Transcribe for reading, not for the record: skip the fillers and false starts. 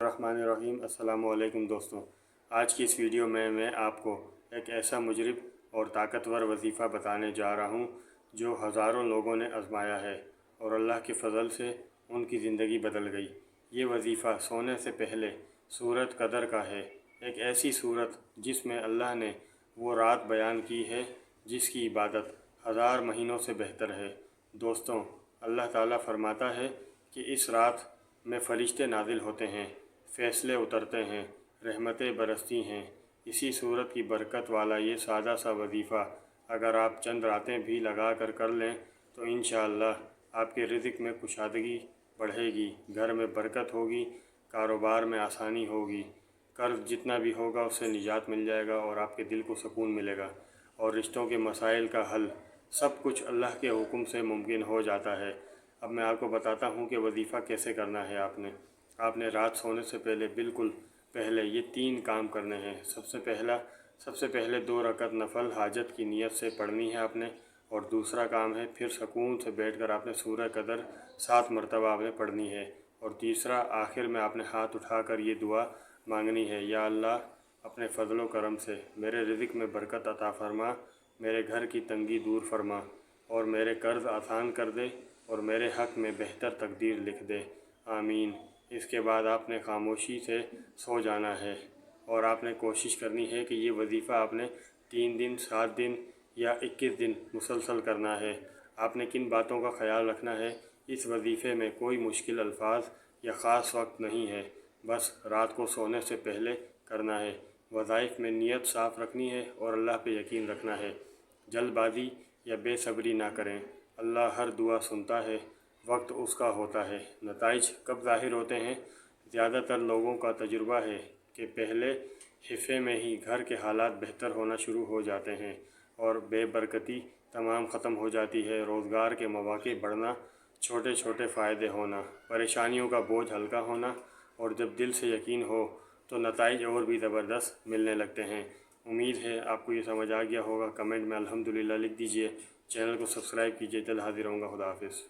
الرحمن الرحیم۔ السلام علیکم دوستوں، آج کی اس ویڈیو میں آپ کو ایک ایسا مجرب اور طاقتور وظیفہ بتانے جا رہا ہوں جو ہزاروں لوگوں نے آزمایا ہے اور اللہ کے فضل سے ان کی زندگی بدل گئی۔ یہ وظیفہ سونے سے پہلے سورۃ قدر کا ہے، ایک ایسی سورت جس میں اللہ نے وہ رات بیان کی ہے جس کی عبادت ہزار مہینوں سے بہتر ہے۔ دوستوں، اللہ تعالیٰ فرماتا ہے کہ اس رات میں فرشتے نازل ہوتے ہیں، فیصلے اترتے ہیں، رحمتیں برستی ہیں۔ اسی صورت کی برکت والا یہ سادہ سا وظیفہ اگر آپ چند راتیں بھی لگا کر لیں تو انشاءاللہ آپ کے رزق میں کشادگی بڑھے گی، گھر میں برکت ہوگی، کاروبار میں آسانی ہوگی، قرض جتنا بھی ہوگا اس سے نجات مل جائے گا اور آپ کے دل کو سکون ملے گا، اور رشتوں کے مسائل کا حل، سب کچھ اللہ کے حکم سے ممکن ہو جاتا ہے۔ اب میں آپ کو بتاتا ہوں کہ وظیفہ کیسے کرنا ہے۔ آپ نے رات سونے سے بالکل پہلے یہ 3 کام کرنے ہیں۔ سب سے پہلے 2 رکعت نفل حاجت کی نیت سے پڑھنی ہے آپ نے، اور دوسرا کام ہے پھر سکون سے بیٹھ کر آپ نے سورہ قدر 7 مرتبہ آپ نے پڑھنی ہے، اور تیسرا آخر میں آپ نے ہاتھ اٹھا کر یہ دعا مانگنی ہے، یا اللہ اپنے فضل و کرم سے میرے رزق میں برکت عطا فرما، میرے گھر کی تنگی دور فرما، اور میرے قرض آسان کر دے، اور میرے حق میں بہتر تقدیر لکھ دے، آمین۔ اس کے بعد آپ نے خاموشی سے سو جانا ہے، اور آپ نے کوشش کرنی ہے کہ یہ وظیفہ آپ نے 3 دن، 7 دن یا 21 دن مسلسل کرنا ہے۔ آپ نے کن باتوں کا خیال رکھنا ہے؟ اس وظیفے میں کوئی مشکل الفاظ یا خاص وقت نہیں ہے، بس رات کو سونے سے پہلے کرنا ہے۔ وظائف میں نیت صاف رکھنی ہے اور اللہ پہ یقین رکھنا ہے، جلد بازی یا بے صبری نہ کریں۔ اللہ ہر دعا سنتا ہے، وقت اس کا ہوتا ہے۔ نتائج کب ظاہر ہوتے ہیں؟ زیادہ تر لوگوں کا تجربہ ہے کہ پہلے ہفتے میں ہی گھر کے حالات بہتر ہونا شروع ہو جاتے ہیں، اور بے برکتی تمام ختم ہو جاتی ہے، روزگار کے مواقع بڑھنا، چھوٹے چھوٹے فائدے ہونا، پریشانیوں کا بوجھ ہلکا ہونا، اور جب دل سے یقین ہو تو نتائج اور بھی زبردست ملنے لگتے ہیں۔ امید ہے آپ کو یہ سمجھ آ گیا ہوگا۔ کمنٹ میں الحمدللہ لکھ دیجئے، چینل کو سبسکرائب کیجئے۔ جلد حاضر ہوں گا۔ خدا حافظ۔